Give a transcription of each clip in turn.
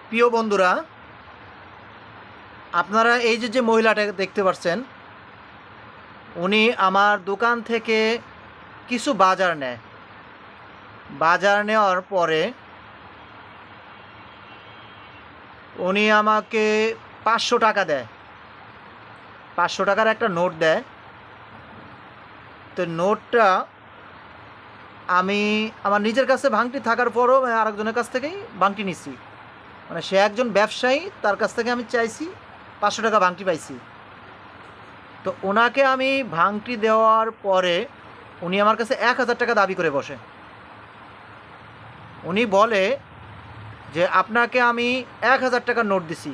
প্রিয় বন্ধুরা, আপনারা এই যে মহিলাটা দেখতে পাচ্ছেন, উনি আমার দোকান থেকে কিছু বাজার নেয়। বাজার নেওয়ার পরে উনি আমাকে ৫০০ টাকা দেয়। ৫০০ টাকার একটা নোট দেয়। তো নোটটা আমি আমার নিজের কাছে ভাঙটি থাকার পরও আরেকজনের কাছ থেকেই ভাঙটি নিছি। মানে সে একজন ব্যবসায়ী, তার কাছ থেকে আমি চাইছি, ৫০০ টাকা ভাঙটি পাইছি। তো ওনাকে আমি ভাঙটি দেওয়ার পরে উনি আমার কাছে ১,০০০ টাকা দাবি করে বসে। উনি বলে যে আপনাকে আমি ১,০০০ টাকার নোট দিছি,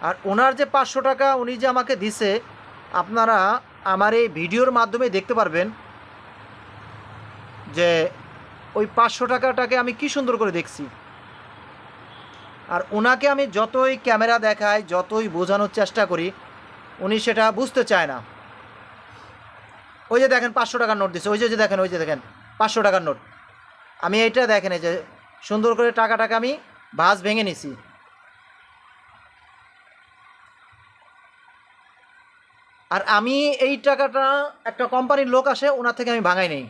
আর ওনার যে ৫০০ টাকা উনি যে আমাকে দিছে, আপনারা আমার এই ভিডিওর মাধ্যমে দেখতে পারবেন যে ওই ৫০০ টাকাটাকে আমি কি সুন্দর করে দেখছি। আর ওনাকে আমি যতই ক্যামেরা দেখাই, যতই বোঝানোর চেষ্টা করি, উনি সেটা বুঝতে চায় না। ওই যে দেখেন ৫০০ টাকার নোট দিচ্ছে, ওই যে দেখেন, ওই যে দেখেন ৫০০ টাকার নোট। আমি এইটা দেখেন, এই যে সুন্দর করে টাকাটাকে আমি ভাঁজ ভেঙে নিছি। আর আমি এই টাকাটা একটা কোম্পানির লোক আসে, ওনার থেকে আমি ভাঙাই নেই।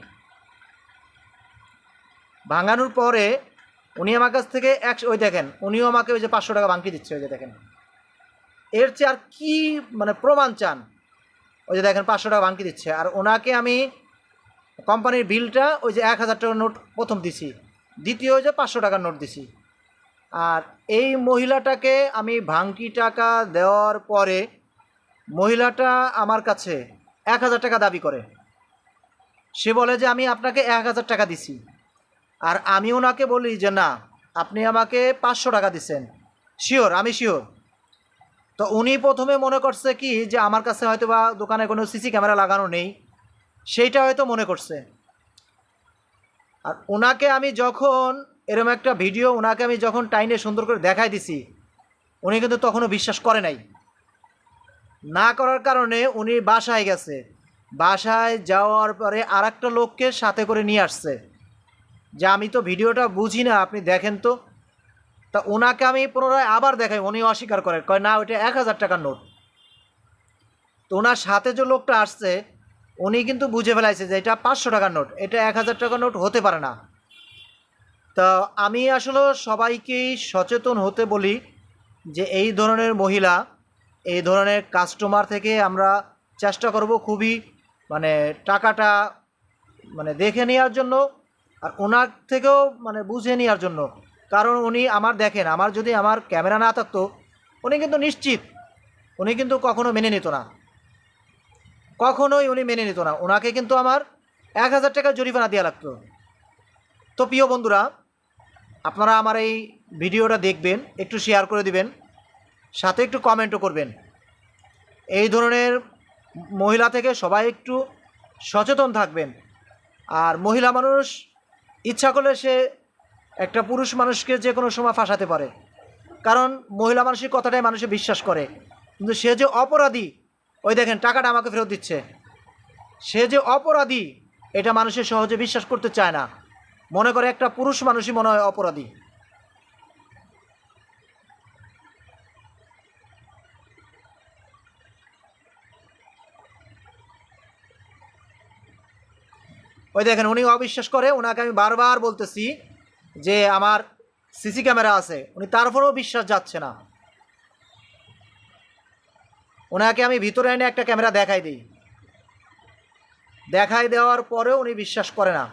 ভাঙানোর পরে উনি আমার কাছ থেকে ওই দেখেন, উনিও আমাকে ওই যে ৫০০ টাকা ভাঙতি দিচ্ছে। ওই যে দেখেন, এর চেয়ে আর কি মানে প্রমাণ চান? ওই যে দেখেন ৫০০ টাকা ভাঙতি দিচ্ছে। আর ওনাকে আমি কোম্পানির বিলটা ওই যে ১,০০০ টাকার নোট প্রথম দিছি, দ্বিতীয় ওই যে ৫০০ টাকার নোট দিছি। আর এই মহিলাটাকে আমি ভাঙতি টাকা দেওয়ার পরে মহিলাটা আমার কাছে ১,০০০ টাকা দাবি করে। সে বলে যে আমি আপনাকে ১,০০০ টাকা দিছি। আর আমি ওনাকে বলি যে না, আপনি আমাকে ৫০০ টাকা দিচ্ছেন। শিওর, আমি শিওর। তো উনি প্রথমে মনে করছে কি যে আমার কাছে হয়তো বা দোকানে কোনো সিসি ক্যামেরা লাগানো নেই, সেইটা হয়তো মনে করছে। আর ওনাকে আমি যখন এরকম একটা ভিডিও ওনাকে আমি যখন টাইনে সুন্দর করে দেখাই দিছি, উনি কিন্তু তখনও বিশ্বাস করে নাই। না করার কারণে উনি বাসায় গেছে। বাসায় যাওয়ার পরে আর একটা লোককে সাথে করে নিয়ে আসছে যে আমি তো ভিডিওটা বুঝি না, আপনি দেখেন তো। তা ওনাকে আমি পুনরায় আবার দেখাই, উনি অস্বীকার করে, কয় না ওইটা ১,০০০ টাকার নোট। তো ওনার সাথে যে লোকটা আসছে উনি কিন্তু বুঝে ফেলাইছে যে এটা ৫০০ টাকার নোট, এটা ১,০০০ টাকার নোট হতে পারে না। তা আমি আসলে সবাইকেই সচেতন হতে বলি যে এই ধরনের মহিলা, এই ধরনের কাস্টমার থেকে আমরা চেষ্টা করব খুবই মানে টাকাটা মানে দেখে নেওয়ার জন্য, আর ওনার থেকেও মানে বুঝে নেওয়ার জন্য। কারণ উনি আমার দেখেন, আমার যদি আমার ক্যামেরা না থাকতো, উনি কিন্তু নিশ্চিত উনি কিন্তু কখনো মেনে নিত না, কখনোই উনি মেনে নিত না। ওনাকে কিন্তু আমার ১,০০০ টাকা জরিমানা দেওয়া লাগতো। তো প্রিয় বন্ধুরা, আপনারা আমার এই ভিডিওটা দেখবেন, একটু শেয়ার করে দিবেন, সাথে একটু কমেন্টও করবেন। এই ধরনের মহিলা থেকে সবাই একটু সচেতন থাকবেন। আর মহিলা মানুষ ইচ্ছা করলে সে একটা পুরুষ মানুষকে যে কোনো সময় ফাঁসাতে পারে, কারণ মহিলা মানুষের কথাটাই মানুষে বিশ্বাস করে। কিন্তু সে যে অপরাধী, ওই দেখেন টাকাটা আমাকে ফেরত দিচ্ছে, সে যে অপরাধী এটা মানুষের সহজে বিশ্বাস করতে চায় না, মনে করে একটা পুরুষ মানুষই মনে হয় অপরাধী। ওই দেখেন উনি অবিশ্বাস করে। ওনাকে আমি বারবার বলতেছি যে আমার সিসি ক্যামেরা আছে, উনি তারপরেও বিশ্বাস যাচ্ছে না। ওনাকে আমি ভিতরে এনে একটা ক্যামেরা দেখাই দিই, দেখাই দেওয়ার পরেও উনি বিশ্বাস করে না।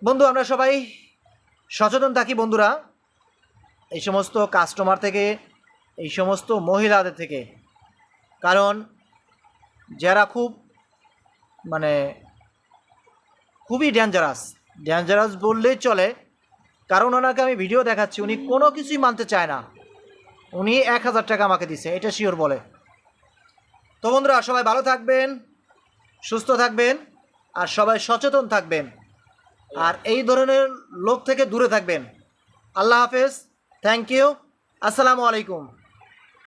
বন্ধু, আমরা সবাই সচেতন থাকি বন্ধুরা, এই সমস্ত কাস্টমার থেকে, এই সমস্ত মহিলাদের থেকে। কারণ যারা খুব মানে খুবই ডেঞ্জারাস, ডেঞ্জারাস বললেই চলে। কারণ ওনাকে আমি ভিডিও দেখাচ্ছি, উনি কোনো কিছুই মানতে চায় না। উনি ১,০০০ টাকা আমাকে দিছে, এটা শিওর বলে। তো বন্ধুরা, সবাই ভালো থাকবেন, সুস্থ থাকবেন, আর সবাই সচেতন থাকবেন, আর এই ধরনের লোক থেকে দূরে থাকবেন। আল্লাহ হাফেজ, থ্যাংক ইউ, আসসালামু আলাইকুম।